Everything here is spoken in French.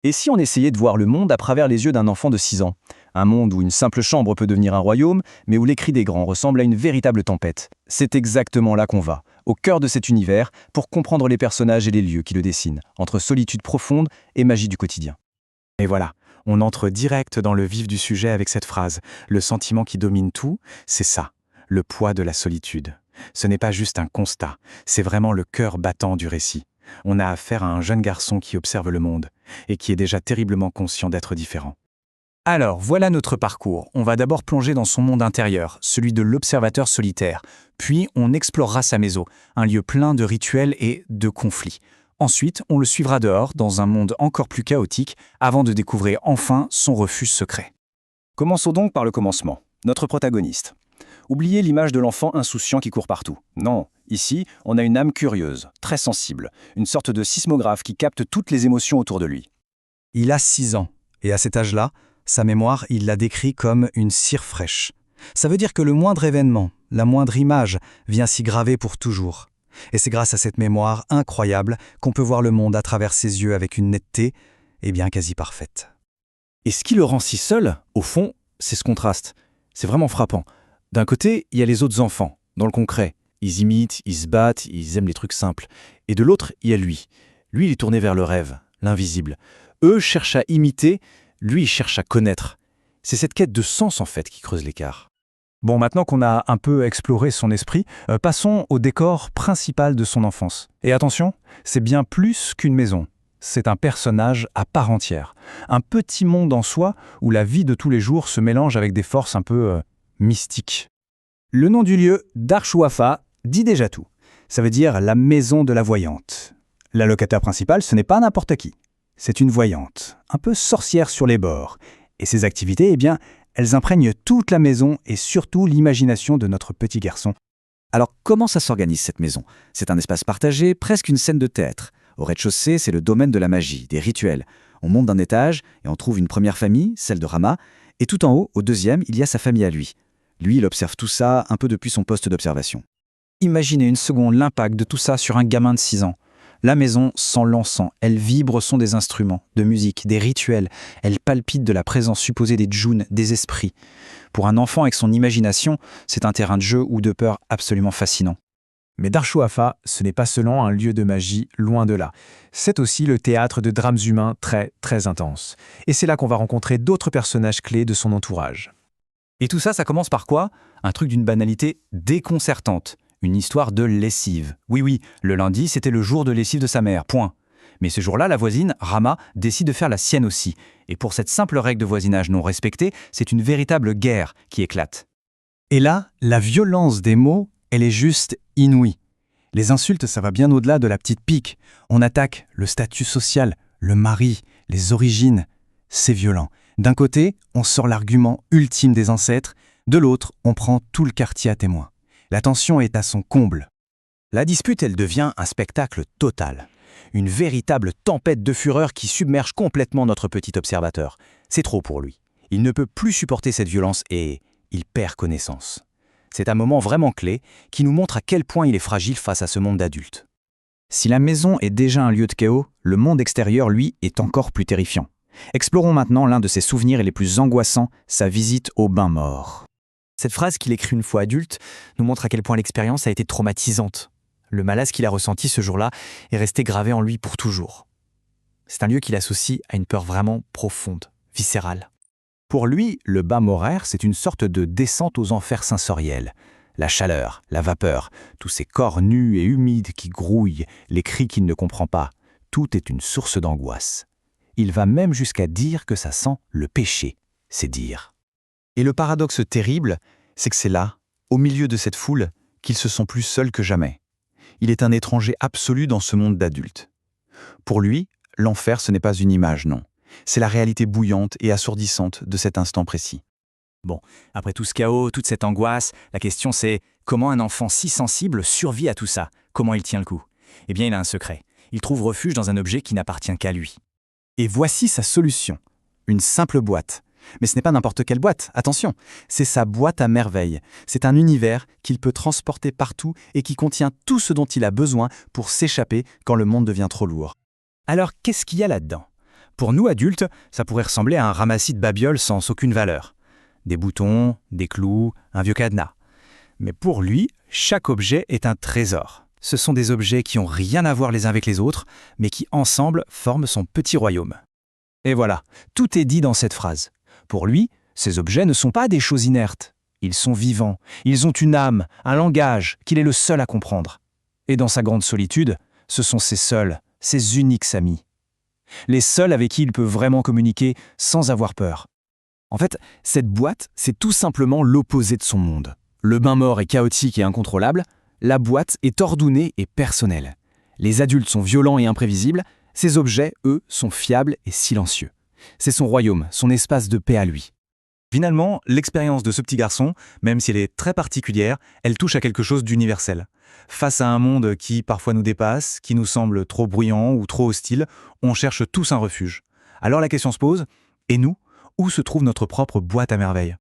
Et si on essayait de voir le monde à travers les yeux d'un enfant de 6 ans? Un monde où une simple chambre peut devenir un royaume, mais où les cris des grands ressemblent à une véritable tempête. C'est exactement là qu'on va, au cœur de cet univers, pour comprendre les personnages et les lieux qui le dessinent, entre solitude profonde et magie du quotidien. Et voilà, on entre direct dans le vif du sujet avec cette phrase. Le sentiment qui domine tout, c'est ça, le poids de la solitude. Ce n'est pas juste un constat, c'est vraiment le cœur battant du récit. On a affaire à un jeune garçon qui observe le monde, et qui est déjà terriblement conscient d'être différent. Alors, voilà notre parcours. On va d'abord plonger dans son monde intérieur, celui de l'observateur solitaire. Puis, on explorera sa maison, un lieu plein de rituels et de conflits. Ensuite, on le suivra dehors, dans un monde encore plus chaotique, avant de découvrir enfin son refuge secret. Commençons donc par le commencement, notre protagoniste. Oubliez l'image de l'enfant insouciant qui court partout. Non, ici, on a une âme curieuse, très sensible, une sorte de sismographe qui capte toutes les émotions autour de lui. Il a 6 ans, et à cet âge-là, sa mémoire, il la décrit comme une cire fraîche. Ça veut dire que le moindre événement, la moindre image, vient s'y graver pour toujours. Et c'est grâce à cette mémoire incroyable qu'on peut voir le monde à travers ses yeux avec une netteté, bien quasi parfaite. Et ce qui le rend si seul, au fond, c'est ce contraste. C'est vraiment frappant. D'un côté, il y a les autres enfants, dans le concret. Ils imitent, ils se battent, ils aiment les trucs simples. Et de l'autre, il y a lui. Lui, il est tourné vers le rêve, l'invisible. Eux cherchent à imiter, lui, il cherche à connaître. C'est cette quête de sens, en fait, qui creuse l'écart. Bon, maintenant qu'on a un peu exploré son esprit, passons au décor principal de son enfance. Et attention, c'est bien plus qu'une maison. C'est un personnage à part entière. Un petit monde en soi où la vie de tous les jours se mélange avec des forces un peu mystiques. Le nom du lieu, Dar Shurafa, dit déjà tout. Ça veut dire la maison de la voyante. La locataire principale, ce n'est pas n'importe qui. C'est une voyante, un peu sorcière sur les bords. Et ses activités, elles imprègnent toute la maison et surtout l'imagination de notre petit garçon. Alors comment ça s'organise cette maison? C'est un espace partagé, presque une scène de théâtre. Au rez-de-chaussée, c'est le domaine de la magie, des rituels. On monte d'un étage et on trouve une première famille, celle de Rama, et tout en haut, au deuxième, il y a sa famille à lui. Lui, il observe tout ça un peu depuis son poste d'observation. Imaginez une seconde l'impact de tout ça sur un gamin de 6 ans. La maison sent l'encens, elle vibre au son des instruments, de musique, des rituels, elle palpite de la présence supposée des djunns, des esprits. Pour un enfant avec son imagination, c'est un terrain de jeu ou de peur absolument fascinant. Mais Dar Shurafa, ce n'est pas seulement un lieu de magie, loin de là. C'est aussi le théâtre de drames humains très, très intenses. Et c'est là qu'on va rencontrer d'autres personnages clés de son entourage. Et tout ça, ça commence par quoi? Un truc d'une banalité déconcertante. Une histoire de lessive. Oui, le lundi, c'était le jour de lessive de sa mère, point. Mais ce jour-là, la voisine, Rama, décide de faire la sienne aussi. Et pour cette simple règle de voisinage non respectée, c'est une véritable guerre qui éclate. Et là, la violence des mots, elle est juste inouïe. Les insultes, ça va bien au-delà de la petite pique. On attaque le statut social, le mari, les origines. C'est violent. D'un côté, on sort l'argument ultime des ancêtres. De l'autre, on prend tout le quartier à témoin. La tension est à son comble. La dispute, elle devient un spectacle total. Une véritable tempête de fureur qui submerge complètement notre petit observateur. C'est trop pour lui. Il ne peut plus supporter cette violence et il perd connaissance. C'est un moment vraiment clé qui nous montre à quel point il est fragile face à ce monde d'adultes. Si la maison est déjà un lieu de chaos, le monde extérieur, lui, est encore plus terrifiant. Explorons maintenant l'un de ses souvenirs les plus angoissants, sa visite au bain mort. Cette phrase qu'il écrit une fois adulte nous montre à quel point l'expérience a été traumatisante. Le malaise qu'il a ressenti ce jour-là est resté gravé en lui pour toujours. C'est un lieu qu'il associe à une peur vraiment profonde, viscérale. Pour lui, le bain moraire, c'est une sorte de descente aux enfers sensoriels. La chaleur, la vapeur, tous ces corps nus et humides qui grouillent, les cris qu'il ne comprend pas, tout est une source d'angoisse. Il va même jusqu'à dire que ça sent le péché, c'est dire. Et le paradoxe terrible, c'est que c'est là, au milieu de cette foule, qu'il se sent plus seul que jamais. Il est un étranger absolu dans ce monde d'adultes. Pour lui, l'enfer, ce n'est pas une image, non. C'est la réalité bouillante et assourdissante de cet instant précis. Bon, après tout ce chaos, toute cette angoisse, la question c'est comment un enfant si sensible survit à tout ça? Comment il tient le coup? Il a un secret. Il trouve refuge dans un objet qui n'appartient qu'à lui. Et voici sa solution. Une simple boîte. Mais ce n'est pas n'importe quelle boîte, attention, c'est sa boîte à merveilles. C'est un univers qu'il peut transporter partout et qui contient tout ce dont il a besoin pour s'échapper quand le monde devient trop lourd. Alors qu'est-ce qu'il y a là-dedans? Pour nous, adultes, ça pourrait ressembler à un ramassis de babioles sans aucune valeur. Des boutons, des clous, un vieux cadenas. Mais pour lui, chaque objet est un trésor. Ce sont des objets qui n'ont rien à voir les uns avec les autres, mais qui ensemble forment son petit royaume. Et voilà, tout est dit dans cette phrase. Pour lui, ces objets ne sont pas des choses inertes. Ils sont vivants, ils ont une âme, un langage qu'il est le seul à comprendre. Et dans sa grande solitude, ce sont ses seuls, ses uniques amis. Les seuls avec qui il peut vraiment communiquer sans avoir peur. En fait, cette boîte, c'est tout simplement l'opposé de son monde. Le bain mort est chaotique et incontrôlable, la boîte est ordonnée et personnelle. Les adultes sont violents et imprévisibles, ces objets, eux, sont fiables et silencieux. C'est son royaume, son espace de paix à lui. Finalement, l'expérience de ce petit garçon, même si elle est très particulière, elle touche à quelque chose d'universel. Face à un monde qui parfois nous dépasse, qui nous semble trop bruyant ou trop hostile, on cherche tous un refuge. Alors la question se pose, et nous, où se trouve notre propre boîte à merveilles ?